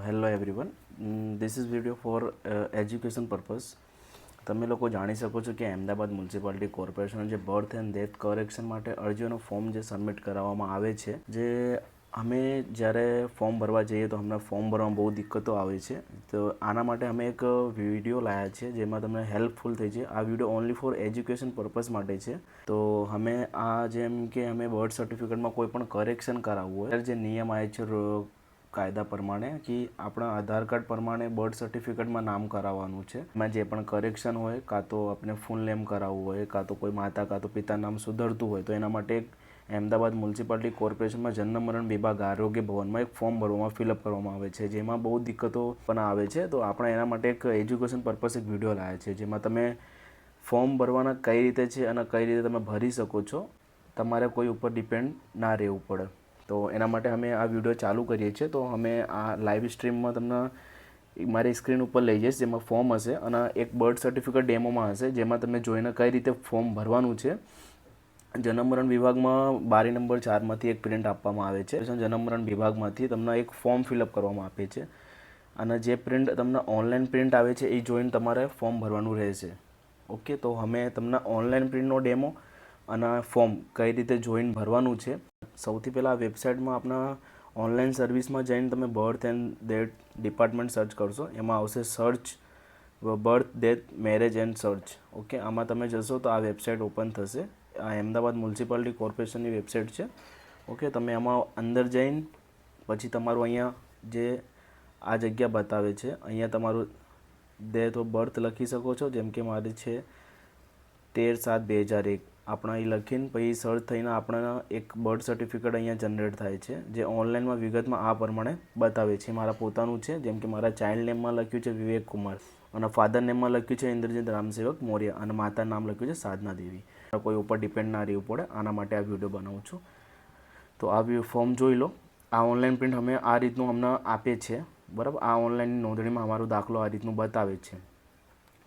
Hello everyone, this is video for education purpose. તમે લોકો જાણી શકો છો કે અમદાવાદ મ્યુનિસિપાલિટી કોર્પોરેશન જે બર્થ એન્ડ ડેથ કરેક્શન માટે અરજીઓનો ફોર્મ જે સબમિટ કરાવવામાં આવે છે, જે અમે જ્યારે ફોર્મ ભરવા જઈએ તો અમને ફોર્મ ભરવામાં બહુ દિક્કતો આવે છે. તો આના માટે અમે એક વિડીયો લાવ્યા છે જેમાં તમને હેલ્પફુલ થઈ છે. આ video only for education purpose માટે છે. તો અમે આ જેમ કે અમે બર્થ સર્ટિફિકેટમાં કોઈ પણ કરેક્શન કરાવવું હોય, જે નિયમ આવે છે કાયદા પ્રમાણે કે આપણા આધાર કાર્ડ પ્રમાણે બર્થ સર્ટિફિકેટમાં નામ કરાવવાનું છે. એમાં જે પણ કરેક્શન હોય, કાં તો આપણે ફૂલ નેમ કરાવવું હોય, કાં તો કોઈ માતા કાં તો પિતા નામ સુધરતું હોય, તો એના માટે એક અમદાવાદ મ્યુનિસિપાલિટી કોર્પોરેશનમાં જન્મ મરણ વિભાગ આરોગ્ય ભવનમાં એક ફોર્મ ભરવામાં ફિલઅપ કરવામાં આવે છે, જેમાં બહુ દિક્કતો પણ આવે છે. તો આપણે એના માટે એક એજ્યુકેશન પર્પઝ એક વિડીયો લાવ્યા છે, જેમાં તમે ફોર્મ ભરવાના કઈ રીતે છે અને કઈ રીતે તમે ભરી શકો છો, તમારે કોઈ ઉપર ડિપેન્ડ ના રહેવું પડે. તો એના માટે અમે આ વિડીયો ચાલુ કરીએ છીએ. તો અમે આ લાઈવ સ્ટ્રીમમાં તમને મારી સ્ક્રીન ઉપર લઈ જઈશ, જેમાં ફોર્મ હશે અને એક બર્થ સર્ટિફિકેટ ડેમોમાં હશે, જેમાં તમે જોઈને કઈ રીતે ફોર્મ ભરવાનું છે. જન્મ મરણ વિભાગમાં બારી નંબર 4માંથી એક પ્રિન્ટ આપવામાં આવે છે. જન્મ મરણ વિભાગમાંથી તમને એક ફોર્મ ફિલઅપ કરવામાં આપે છે અને જે પ્રિન્ટ તમને ઓનલાઈન પ્રિન્ટ આવે છે એ જોઈને તમારે ફોર્મ ભરવાનું રહેશે. ઓકે, તો અમે તમને ઓનલાઈન પ્રિન્ટનો ડેમો અને ફોર્મ કઈ રીતે જોઈન ભરવાનું છે. સૌથી પહેલાં વેબસાઇટમાં આપણા ઓનલાઈન સર્વિસમાં જઈને તમે birth and death department search કરશો, એમાં આવશે search birth death marriage and search. Okay, આમાં તમે જશો તો આ વેબસાઇટ ઓપન થશે. આ અમદાવાદ મ્યુનિસિપાલિટી કોર્પોરેશનની વેબસાઇટ છે. ઓકે, તમે આમાં અંદર જઈને પછી તમારું અહીંયા જે આ જગ્યા બતાવે છે, અહીંયા તમારું ડેટ ઓફ બર્થ લખી શકો છો. જેમ કે મારે છે 13/7/2001. આપણે અહીં લખીને પછી સર્ચ થઈને આપણને એક બર્થ સર્ટિફિકેટ અહીંયા જનરેટ થાય છે, જે ઓનલાઈનમાં વિગતમાં આ પ્રમાણે બતાવે છે. મારા પોતાનું છે, જેમ કે મારા ચાઇલ્ડ નેમમાં લખ્યું છે વિવેક કુમાર અને ફાધર નેમમાં લખ્યું છે ઇન્દ્રજીત રામસેવક મૌર્ય અને માતા નામ લખ્યું છે સાધના દેવી. કોઈ ઉપર ડિપેન્ડ ના રહેવું પડે, આના માટે આ વિડીયો બનાવું છું. તો આ ફોર્મ જોઈ લો. આ ઓનલાઈન પ્રિન્ટ અમે આ રીતનું અમને આપે છે, બરાબર. આ ઓનલાઈન નોંધણીમાં અમારો દાખલો આ રીતનું બતાવે છે.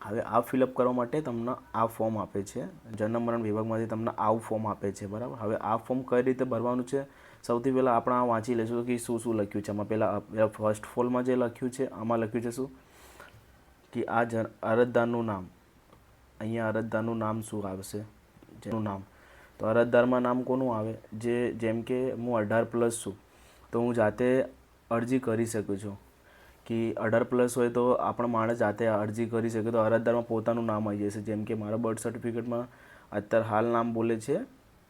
હવે આ ફિલઅપ કરવા માટે તમને આ ફોર્મ આપે છે, જન્મ મરણ વિભાગમાંથી તમને આવું ફોર્મ આપે છે, બરાબર. હવે આ ફોર્મ કઈ રીતે ભરવાનું છે, સૌથી પહેલાં આપણે આ વાંચી લઈશું કે શું શું લખ્યું છે. આમાં પહેલાં ફર્સ્ટ ફોલમાં જે લખ્યું છે, આમાં લખ્યું છે શું કે આ અરજદારનું નામ, અહીંયા અરજદારનું નામ શું આવશે, જેનું નામ. તો અરજદારમાં નામ કોનું આવે, જેમ કે હું 18+ છું, તો હું જાતે અરજી કરી શકું છું કે 18+ હોય તો આપણે માણસ જાતે અરજી કરી શકે. તો અરજદારમાં પોતાનું નામ આવી જશે. જેમ કે મારા બર્થ સર્ટિફિકેટમાં અત્યારે હાલ નામ બોલે છે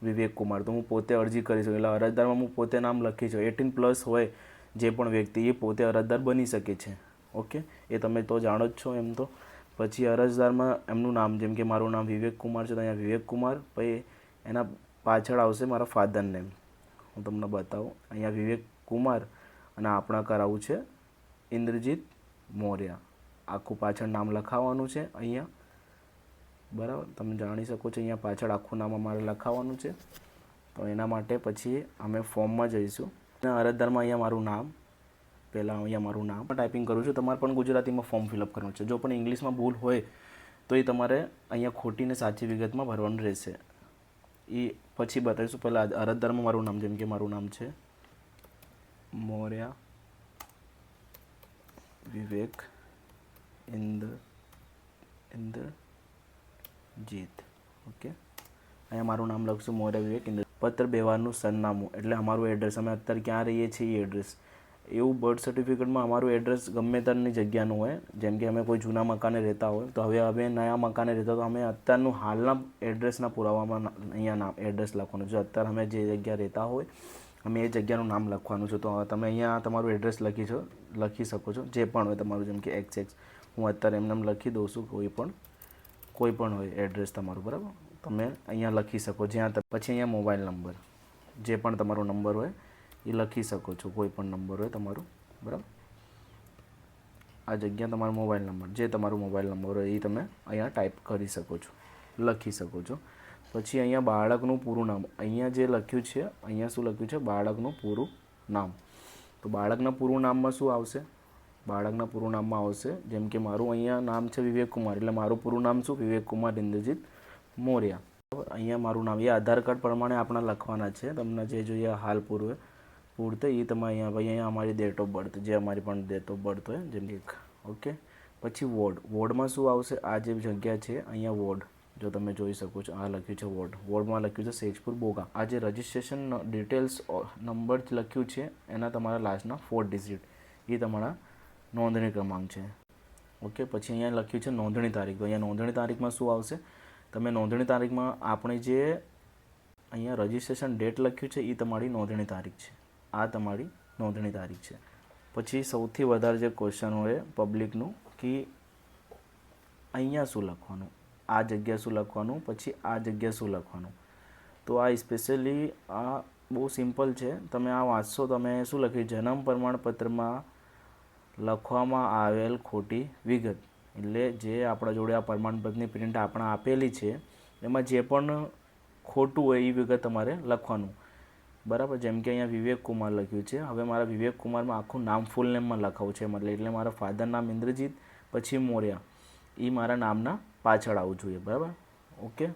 વિવેક કુમાર, તો હું પોતે અરજી કરી શકું. એટલે અરજદારમાં હું પોતે નામ લખી શકું. 18+ હોય જે પણ વ્યક્તિ, એ પોતે અરજદાર બની શકે છે. ઓકે, એ તમે તો જાણો જ છો એમ. તો પછી અરજદારમાં એમનું નામ, જેમ કે મારું નામ વિવેક કુમાર છે, તો અહીંયા વિવેક કુમાર, પછી એના પાછળ આવશે મારા ફાધર નેમ. હું તમને બતાવું, અહીંયા વિવેક કુમાર અને આપણા કરાવવું છે ઇન્દ્રજીત મૌર્ય. આખું પાછળ નામ લખાવવાનું છે અહીંયા, બરાબર. તમે જાણી શકો છો અહીંયા પાછળ આખું નામ અમારે લખાવવાનું છે. તો એના માટે પછી અમે ફોર્મમાં જઈશું અને અરજદારમાં અહીંયા મારું નામ, પહેલાં અહીંયા મારું નામ ટાઈપિંગ કરું છું. તમારે પણ ગુજરાતીમાં ફોર્મ ફિલઅપ કરવાનું છે. જો પણ ઇંગ્લિશમાં ભૂલ હોય તો એ તમારે અહીંયા ખોટીને સાચી વિગતમાં ભરવાનું રહેશે. એ પછી બતાવીશું. પહેલાં અરજદારમાં મારું નામ, જેમ કે મારું નામ છે મૌર્ય વિવેક ઇન્દ્રજીત. ઓકે, અહીંયા મારું નામ લખશું મૌર્ય વિવેક ઇન્દ્ર. પત્ર વ્યવહારનું સરનામું એટલે અમારું એડ્રેસ, અમે અત્યારે ક્યાં રહીએ છીએ એ એડ્રેસ. એવું બર્થ સર્ટિફિકેટમાં અમારું એડ્રેસ ગમે ત્યારની જગ્યાનું હોય. જેમ કે અમે કોઈ જૂના મકાને રહેતા હોય, તો હવે અમે નયા મકાને રહેતા, તો અમે અત્યારનું હાલના એડ્રેસના પુરાવામાં અહીંયા નામ એડ્રેસ લખવાનું છે. અત્યારે અમે જે જગ્યા રહેતા હોય અમે એ જગ્યાનું નામ લખવાનું છે. તો તમે અહીંયા તમારું એડ્રેસ લખી શકો છો, જે પણ હોય તમારું. જેમ કે XX હું અત્યારે એમને લખી દઉં છું, કોઈ પણ હોય એડ્રેસ તમારું, બરાબર. તમે અહીંયા લખી શકો જ્યાં. પછી અહીંયા મોબાઈલ નંબર, જે પણ તમારો નંબર હોય એ લખી શકો છો, કોઈ પણ નંબર હોય તમારું, બરાબર. આ જગ્યા તમારો મોબાઈલ નંબર, જે તમારો મોબાઈલ નંબર હોય એ તમે અહીંયા ટાઈપ કરી શકો છો, લખી શકો છો. પછી અહીંયા બાળકનું પૂરું નામ, અહીંયા જે લખ્યું છે, અહીંયા શું લખ્યું છે, બાળકનું પૂરું નામ. તો બાળકના પૂરું નામમાં શું આવશે, બાળકના પૂરું નામમાં આવશે, જેમ કે મારું અહીંયા નામ છે વિવેક કુમાર, એટલે મારું પૂરું નામ શું, વિવેક કુમાર ઇન્દ્રજીત મૌર્ય. અહીંયા મારું નામ એ આધાર કાર્ડ પ્રમાણે આપણે લખવાના છે. તમને જે જોઈએ હાલ પૂર્વે પૂર્તે એ તમે અહીંયા ભાઈ અહીંયા અમારી ડેટ ઓફ બર્થ જે અમારી પણ ડેટ ઓફ બર્થ હોય જેમ એક ઓકે. પછી વોર્ડમાં શું આવશે? આ જે જગ્યા છે અહીંયા વોર્ડ જો તમે જોઈ શકો છો આ લખ્યું છે વોર્ડમાં લખ્યું છે સેજપુર બોગા. આ જે રજિસ્ટ્રેશન ડિટેલ્સ નંબર લખ્યું છે એના તમારા લાસ્ટના 4 ડિજિટ એ તમારા નોંધણી ક્રમાંક છે ઓકે. પછી અહીંયા લખ્યું છે નોંધણી તારીખ. તો અહીંયા નોંધણી તારીખમાં શું આવશે? તમે નોંધણી તારીખમાં આપણે જે અહીંયા રજિસ્ટ્રેશન ડેટ લખ્યું છે એ તમારી નોંધણી તારીખ છે. આ તમારી નોંધણી તારીખ છે. પછી સૌથી વધારે જે ક્વેશ્ચન હોય પબ્લિકનું કે અહીંયા શું લખવાનું, આ જગ્યા શું લખવાનું, પછી આ જગ્યા શું લખવાનું. તો આ સ્પેશિયલી આ બહુ સિમ્પલ છે. તમે આ વાંચશો તમે શું લખ્યું જન્મ પ્રમાણપત્રમાં લખવામાં આવેલ ખોટી વિગત એટલે જે આપણા જોડે આ પ્રમાણપત્રની પ્રિન્ટ આપણે આપેલી છે એમાં જે પણ ખોટું હોય એ વિગત તમારે લખવાનું બરાબર. જેમ કે અહીંયા વિવેક કુમાર લખ્યું છે. હવે મારા વિવેક કુમારમાં આખું નામ ફૂલ નેમમાં લખાવું છે મતલબ એટલે મારા ફાધર નામ ઇન્દ્રજીત પછી મોર્યા એ મારા નામના પાછળ આવવું જોઈએ બરાબર ઓકે.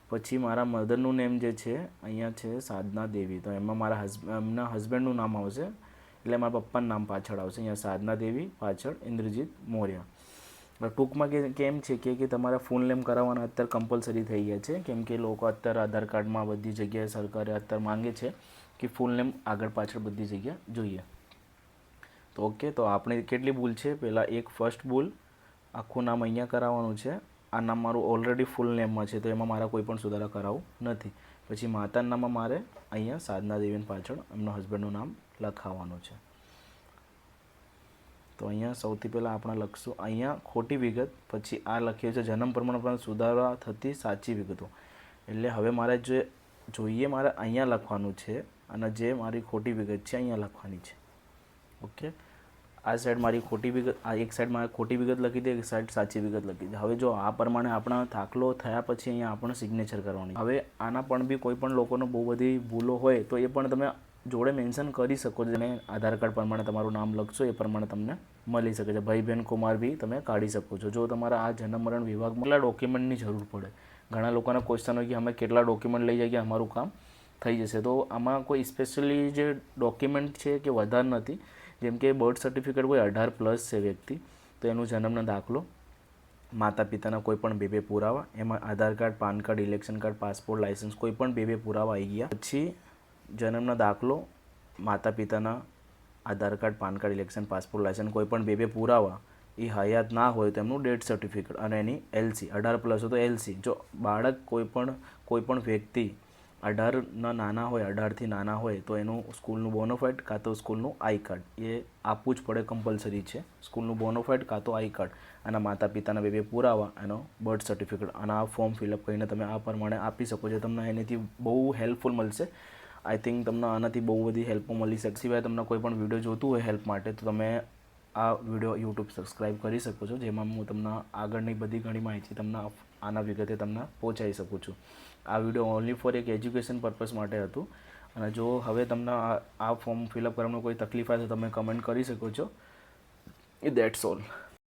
પછી મારા મધરનું નેમ જે છે અહીંયા છે સાધના દેવી. તો એમાં મારા એમના હસબન્ડનું નામ આવશે એટલે મારા પપ્પાનું નામ પાછળ આવશે. અહીંયા સાધના દેવી પાછળ ઇન્દ્રજીત મોર્યા. ટૂંકમાં કેમ છે કે તમારા ફૂલ નેમ કરાવવાના અત્યારે કમ્પલસરી થઈ ગયા છે કેમ કે લોકો અત્યારે આધાર કાર્ડમાં બધી જગ્યાએ સરકારે અત્યારે માંગે છે કે ફૂલ નેમ આગળ પાછળ બધી જગ્યા જોઈએ. તો ઓકે. તો આપણે કેટલી ભૂલ છે? પહેલાં એક ફર્સ્ટ ભૂલ આખું નામ અહીંયા કરાવવાનું છે. આ નામ મારું ઓલરેડી ફૂલ નેમમાં છે તો એમાં મારા કોઈ પણ સુધારા કરાવવું નથી. પછી માતાના નામમાં મારે અહીંયા સાધના દેવીની પાછળ એમના હસબન્ડનું નામ લખાવવાનું છે. તો અહીંયા સૌથી પહેલાં આપણે લખશું અહીંયા ખોટી વિગત. પછી આ લખ્યું છે જન્મ પ્રમાણપત્ર સુધારા થતી સાચી વિગતો એટલે હવે મારે જે જોઈએ મારે અહીંયા લખવાનું છે અને જે મારી ખોટી વિગત છે અહીંયા લખવાની છે ઓકે. આ સાઈડ મારી ખોટી વિગત આ એક સાઈડ મારે ખોટી વિગત લખી દે એક સાઈડ સાચી વિગત લખી દે. હવે જો આ પ્રમાણે આપણા દાખલો થયા પછી અહીંયા આપણે સિગ્નેચર કરવાની. હવે આના પણ બી કોઈ પણ લોકોનો બહુ બધી ભૂલો હોય તો એ પણ તમે જોડે મેન્શન કરી શકો છો અને આધાર કાર્ડ પ્રમાણે તમારું નામ લખશો એ પ્રમાણે તમને મળી શકે છે. ભાઈ બહેન કુમાર બી તમે કાઢી શકો છો. જો તમારા આ જન્મ મરણ વિભાગમાં કેટલા ડોક્યુમેન્ટની જરૂર પડે ઘણા લોકોના ક્વેશ્ચન હોય કે અમે કેટલા ડોક્યુમેન્ટ લઈ જઈએ કે અમારું કામ થઈ જશે. તો આમાં કોઈ સ્પેશિયલી જે ડોક્યુમેન્ટ છે કે વધારે નથી. જેમ કે બર્થ સર્ટિફિકેટ કોઈ 18+ છે વ્યક્તિ તો એનું જન્મનો દાખલો માતા પિતાના કોઈ પણ બે પુરાવા એમાં Aadhaar card PAN card election card passport licence કોઈ પણ બે પુરાવા આવી ગયા. પછી જન્મનો દાખલો માતા પિતાના Aadhaar card PAN card election passport licence કોઈ પણ બે પુરાવા એ હયાત ના હોય તો એમનું ડેથ સર્ટિફિકેટ અને એની LC 18+ હોય તો LC. જો બાળક કોઈ પણ વ્યક્તિ 18ના નાના હોય 18થી નાના હોય તો એનું સ્કૂલનું બોનોફાઇડ કાં તો સ્કૂલનું આઈ કાર્ડ એ આપવું જ પડે કમ્પલસરી છે. સ્કૂલનું બોનોફાઇડ કાં તો આઈ કાર્ડ અને માતા પિતાના બે પુરાવા એનો બર્થ સર્ટિફિકેટ અને આ ફોર્મ ફિલઅપ કરીને તમે આ પ્રમાણે આપી શકો છો. તમને એનાથી બહુ હેલ્પફુલ મળશે. આઈ થિંક તમને આનાથી બહુ બધી હેલ્પ મળી શકે. સિવાય તમને કોઈ પણ વિડીયો જોતું હોય હેલ્પ માટે તો તમે આ વિડીયો યુટ્યુબ સબસ્ક્રાઈબ કરી શકો છો જેમાં હું તમને આગળની બધી ઘણી માહિતી તમને આના વિગતે તમને પહોંચાડી શકું છું. આ વિડીયો ઓનલી ફોર એક એજ્યુકેશન પર્પઝ માટે હતું અને જો હવે તમને આ ફોર્મ ફિલઅપ કરવાનું કોઈ તકલીફ આવે તો તમે કમેન્ટ કરી શકો છો. That's all.